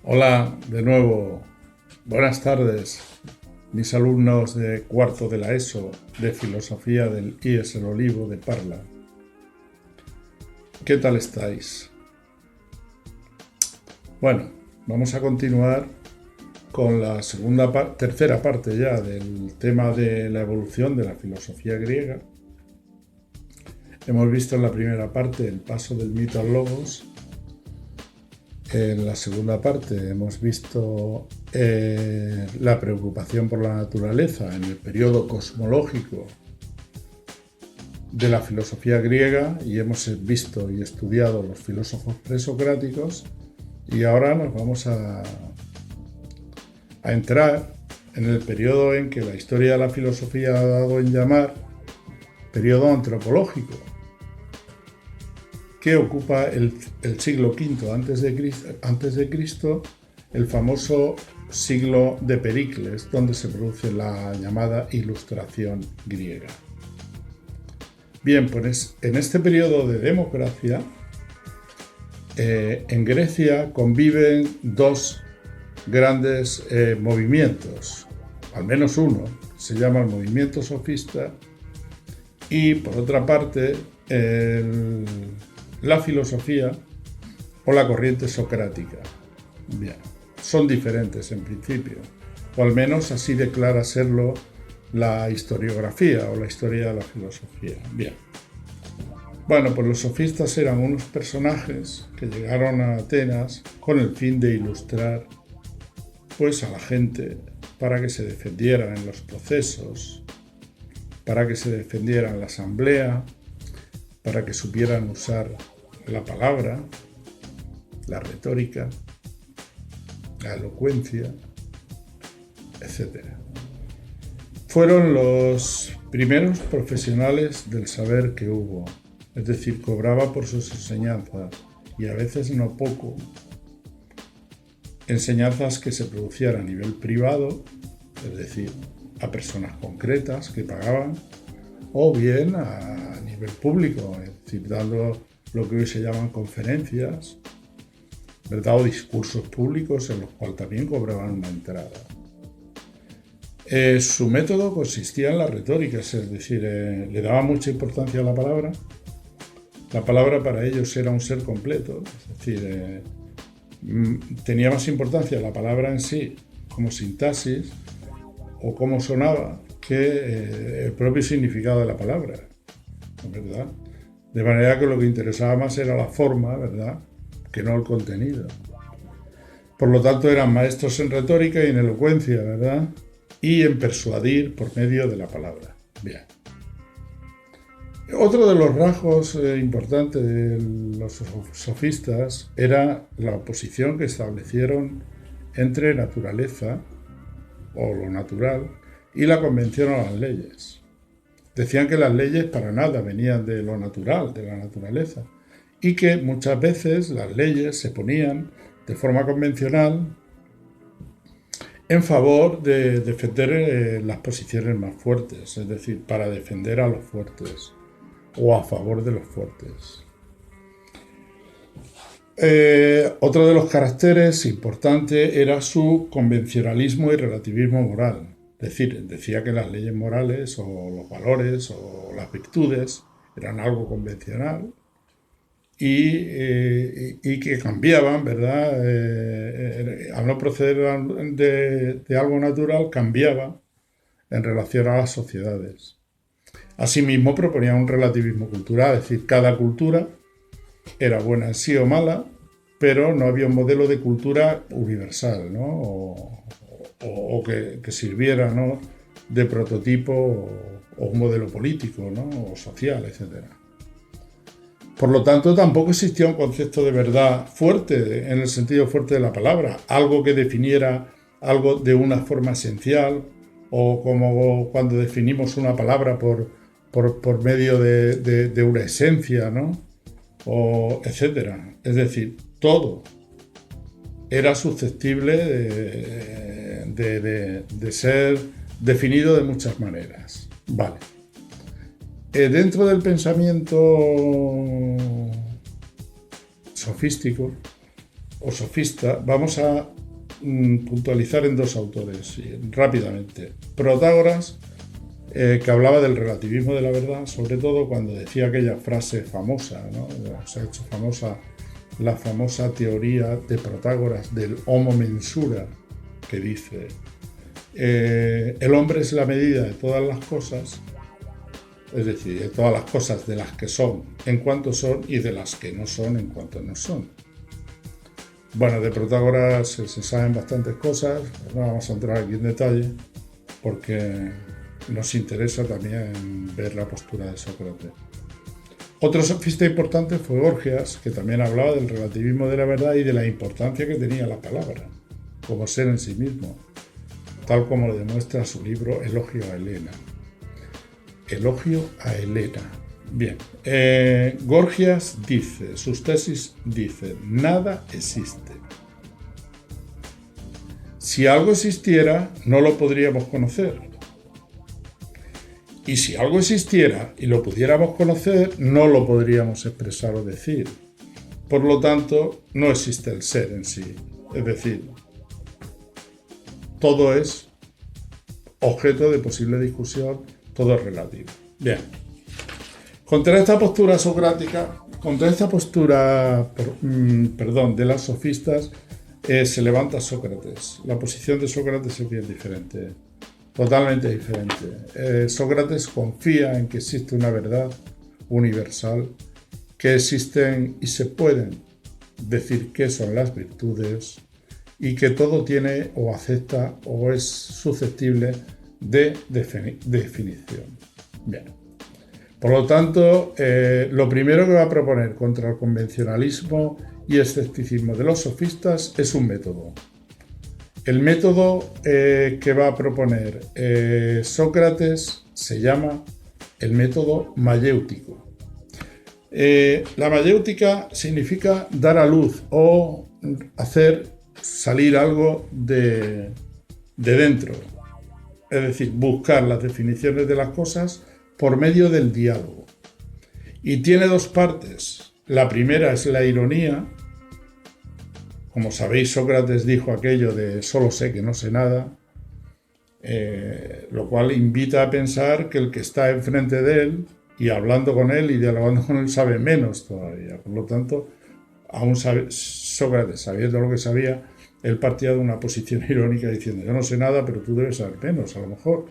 Hola, de nuevo. Buenas tardes, mis alumnos de cuarto de la ESO de Filosofía del IES El Olivo de Parla. ¿Qué tal estáis? Bueno, vamos a continuar con la tercera parte ya del tema de la evolución de la filosofía griega. Hemos visto en la primera parte el paso del mito al logos. En la segunda parte hemos visto la preocupación por la naturaleza en el periodo cosmológico de la filosofía griega y hemos visto y estudiado los filósofos presocráticos, y ahora nos vamos a entrar en el periodo en que la historia de la filosofía ha dado en llamar periodo antropológico, que ocupa el siglo V antes de Cristo, el famoso siglo de Pericles, donde se produce la llamada Ilustración griega. Bien, pues en este periodo de democracia, en Grecia conviven dos grandes movimientos, al menos uno, se llama el movimiento sofista, y por otra parte la filosofía o la corriente socrática. Bien, son diferentes en principio, o al menos así declara serlo la historiografía o la historia de la filosofía. Bien. Bueno, pues los sofistas eran unos personajes que llegaron a Atenas con el fin de ilustrar pues a la gente para que se defendiera en los procesos, para que se defendiera en la asamblea, para que supieran usar la palabra, la retórica, la elocuencia, etc. Fueron los primeros profesionales del saber que hubo, es decir, cobraba por sus enseñanzas, y a veces no poco. Enseñanzas que se producían a nivel privado, es decir, a personas concretas que pagaban, o bien a nivel público, es decir, dando lo que hoy se llaman conferencias, ¿verdad? O discursos públicos en los cuales también cobraban una entrada. Su método consistía en la retórica, es decir, le daba mucha importancia a la palabra. La palabra para ellos era un ser completo, es decir, tenía más importancia la palabra en sí como sintaxis o cómo sonaba que el propio significado de la palabra, ¿verdad? De manera que lo que interesaba más era la forma, ¿verdad?, que no el contenido. Por lo tanto, eran maestros en retórica y en elocuencia, ¿verdad?, y en persuadir por medio de la palabra. Bien. Otro de los rasgos importantes de los sofistas era la oposición que establecieron entre naturaleza, o lo natural, y la convención a las leyes. Decían que las leyes para nada venían de lo natural, de la naturaleza, y que muchas veces las leyes se ponían de forma convencional en favor de defender las posiciones más fuertes, es decir, para defender a los fuertes o a favor de los fuertes. Otro de los caracteres importantes era su convencionalismo y relativismo moral. Es decir, decía que las leyes morales o los valores o las virtudes eran algo convencional y que cambiaban, ¿verdad? Al no proceder de algo natural, cambiaba en relación a las sociedades. Asimismo, proponía un relativismo cultural, es decir, cada cultura era buena en sí o mala, pero no había un modelo de cultura universal, ¿no? O que sirviera, ¿no?, de prototipo o un modelo político, ¿no?, o social, etc. Por lo tanto, tampoco existía un concepto de verdad fuerte, en el sentido fuerte de la palabra, algo que definiera algo de una forma esencial, o como cuando definimos una palabra por medio de una esencia, ¿no?, o etcétera. Es decir, todo era susceptible de ser definido de muchas maneras. Vale. Dentro del pensamiento sofístico o sofista, vamos a puntualizar en dos autores rápidamente. Protágoras, que hablaba del relativismo de la verdad, sobre todo cuando decía aquella frase famosa, ¿no? Se ha hecho famosa la famosa teoría de Protágoras del homo mensura, que dice el hombre es la medida de todas las cosas, es decir, de todas las cosas de las que son en cuanto son y de las que no son en cuanto no son. Bueno, de Protágoras se saben bastantes cosas, no vamos a entrar aquí en detalle porque nos interesa también ver la postura de Sócrates. Otro sofista importante fue Gorgias, que también hablaba del relativismo de la verdad y de la importancia que tenía la palabra como ser en sí mismo, tal como lo demuestra su libro Elogio a Helena. Elogio a Helena. Bien, Gorgias dice, sus tesis dicen, nada existe. Si algo existiera, no lo podríamos conocer. Y si algo existiera y lo pudiéramos conocer, no lo podríamos expresar o decir. Por lo tanto, no existe el ser en sí. Es decir, todo es objeto de posible discusión, todo es relativo. Bien. Contra esta postura socrática, de las sofistas, se levanta Sócrates. La posición de Sócrates es bien diferente, totalmente diferente. Sócrates confía en que existe una verdad universal, que existen y se pueden decir qué son las virtudes y que todo tiene o acepta o es susceptible de definición. Bien. Por lo tanto, lo primero que va a proponer contra el convencionalismo y escepticismo de los sofistas es un método. El método que va a proponer Sócrates se llama el método mayéutico. La mayéutica significa dar a luz o hacer salir algo de dentro. Es decir, buscar las definiciones de las cosas por medio del diálogo. Y tiene dos partes. La primera es la ironía. Como sabéis, Sócrates dijo aquello de solo sé que no sé nada, lo cual invita a pensar que el que está enfrente de él y hablando con él y dialogando con él sabe menos todavía. Por lo tanto, aún Sócrates, sabiendo lo que sabía, él partía de una posición irónica diciendo yo no sé nada, pero tú debes saber menos, a lo mejor.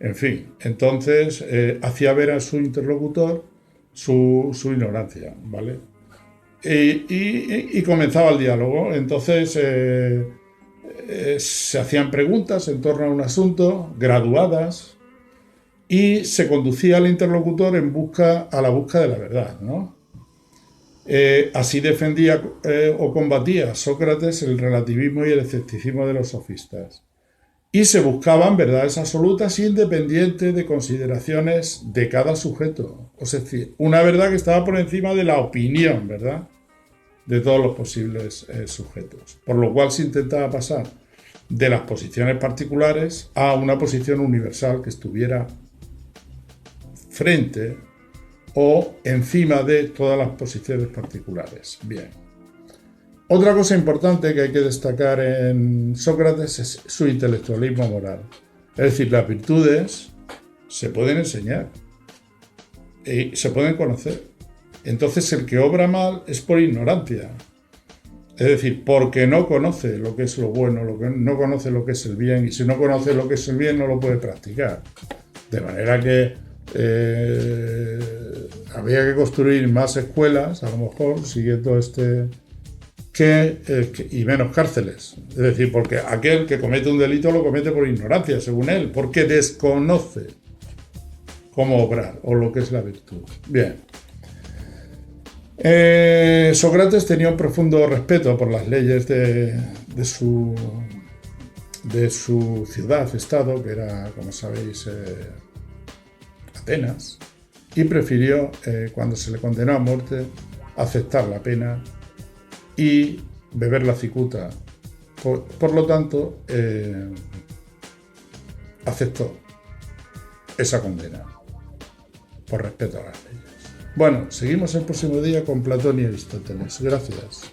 En fin, entonces hacía ver a su interlocutor su ignorancia, ¿vale? Y comenzaba el diálogo. Entonces se hacían preguntas en torno a un asunto, graduadas, y se conducía al interlocutor a la busca de la verdad, ¿no? Así defendía o combatía Sócrates el relativismo y el escepticismo de los sofistas. Y se buscaban verdades absolutas independientes de consideraciones de cada sujeto. Es decir, una verdad que estaba por encima de la opinión, ¿verdad?, de todos los posibles sujetos. Por lo cual se intentaba pasar de las posiciones particulares a una posición universal que estuviera frente o encima de todas las posiciones particulares. Bien. Otra cosa importante que hay que destacar en Sócrates es su intelectualismo moral. Es decir, las virtudes se pueden enseñar y se pueden conocer. Entonces el que obra mal es por ignorancia. Es decir, porque no conoce lo que es lo bueno, no conoce lo que es el bien, y si no conoce lo que es el bien no lo puede practicar. De manera que había que construir más escuelas, a lo mejor, siguiendo y menos cárceles. Es decir, porque aquel que comete un delito lo comete por ignorancia, según él, porque desconoce cómo obrar o lo que es la virtud. Bien. Sócrates tenía un profundo respeto por las leyes de su ciudad-estado, que era, como sabéis, Atenas, y prefirió, cuando se le condenó a muerte, aceptar la pena y beber la cicuta. Por lo tanto, aceptó esa condena por respeto a las leyes. Bueno, seguimos el próximo día con Platón y Aristóteles. Gracias.